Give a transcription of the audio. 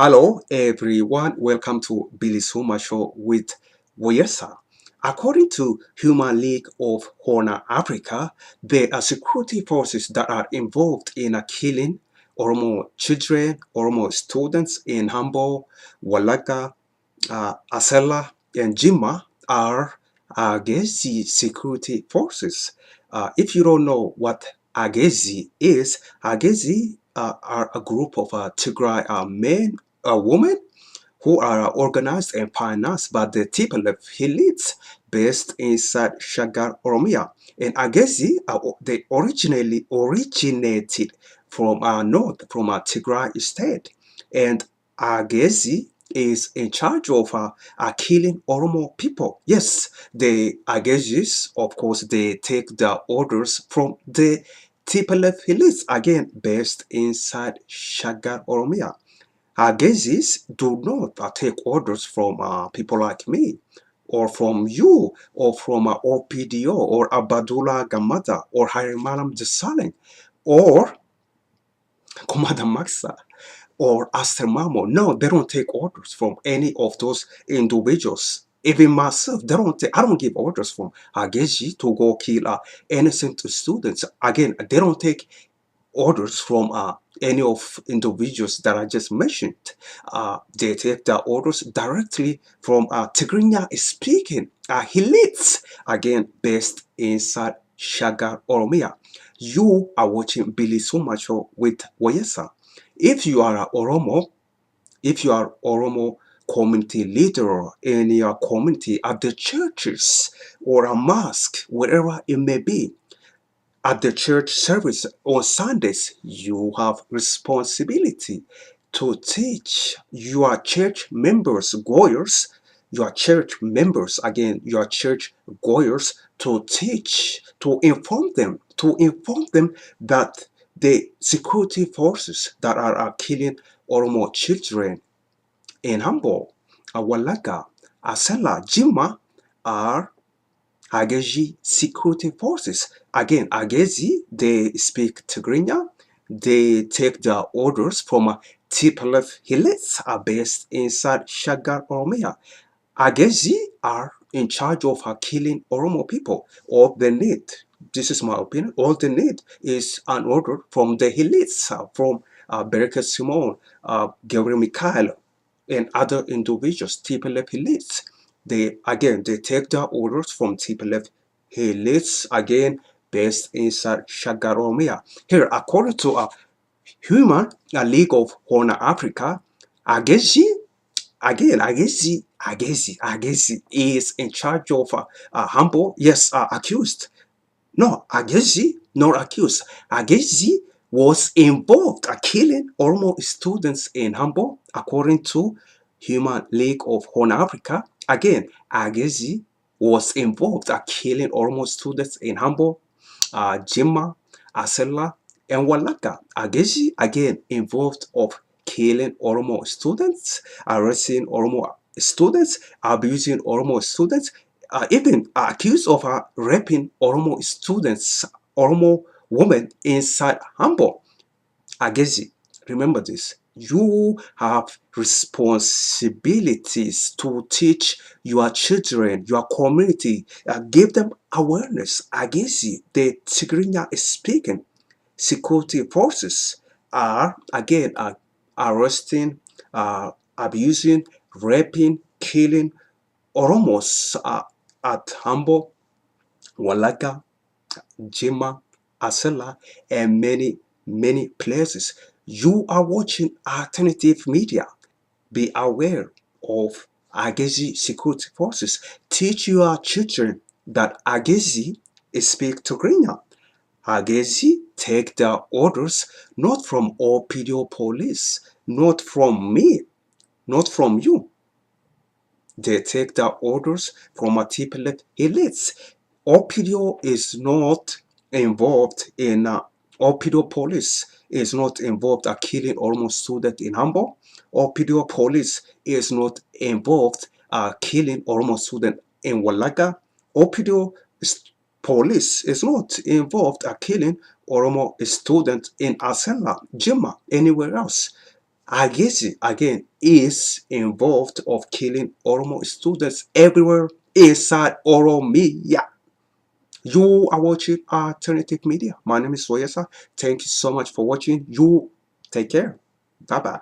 Hello everyone, welcome to BilisummaaShow with Woyesa. According to Human League of Horn Africa, there are security forces that are involved in killing Oromo children, Oromo students in Ambo, Wolagaa, aslaa, and Jimmaa are Agazies security forces. If you don't know what Agazies is, Agazies are a group of Tigray men, women who are organized and financed by the TPLF elites based inside Shagar, Oromia. And Agazies, they originally originated from north, from Tigray state. And Agazies is in charge of killing Oromo people. Yes, the Agazies, of course, they take the orders from the TPLF elites, again, based inside Shagar, Oromia. Agazies do not take orders from people like me, or from you, or from OPDO, or Abadullah Gamada, or Harimaram Desalegn, or Commander Maxa, or Aster Mamo. No, they don't take orders from any of those individuals. Even myself, I don't give orders from Agazies to go kill innocent students. Again, they don't take orders from any of individuals that I just mentioned. They take the orders directly from Tigrinya speaking elites, again based inside Shagar, Oromia. You are watching BilisummaaShow with Woyesa. If you are a Oromo, if you are Oromo community leader in your community, at the churches or a mosque, wherever it may be, at the church service on Sundays, you have responsibility to teach your church members, goers, your church members, again, your church goers, to teach, to inform them that the security forces that are killing Oromo children in Ambo, Wolagaa, aslaa, Jimmaa are Agazies security forces. Again, Agazies, they speak Tigrinya. They take the orders from TPLF elites are based inside Shagar, Oromia. Agazies are in charge of killing Oromo people. All they need, this is my opinion, all they need is an order from the elites, from Bereket Simon, Gabriel Mikhail, and other individuals, TPLF elites. They take their orders from TPLF elites, again based inside Shagar, Oromia. Here, according to Human League of Horn Africa, Agazies, Agazies is in charge of Hambo, yes, accused. No, Agazies, not accused. Agazies was involved killing Oromo students in Hambo, according to Human League of Horn Africa. Again, Agazies was involved killing Oromo students in Hambo, Jimmaa, aslaa, and Wolagaa. Agazies again involved of killing Oromo students, arresting Oromo students, abusing Oromo students, even accused of raping Oromo students, Oromo women inside Ambo. Agazies, remember this. You have responsibilities to teach your children, your community, give them awareness. Agazies, the Tigrinya speaking security forces are again arresting, abusing, raping, killing Oromos at Ambo, Wolagaa, Jimmaa, aslaa, and many places. You are watching alternative media. Be aware of Agazies security forces. Teach your children that Agazies speak Tigrinya. Agazies take their orders not from OPDO police, not from me, not from you. They take their orders from a TPLF elites. OPDO is not involved in OPDO police is not involved in killing almost student in Hambo. OPDO police is not involved killing almost student in Wolagaa. OPDO police is not involved killing Oromo student in aslaa, Jimmaa, anywhere else. Agazies again is involved of killing Oromo students everywhere inside Oromia. You are watching Alternative Media. My name is Woyesa. Thank you so much for watching. You take care. Bye bye.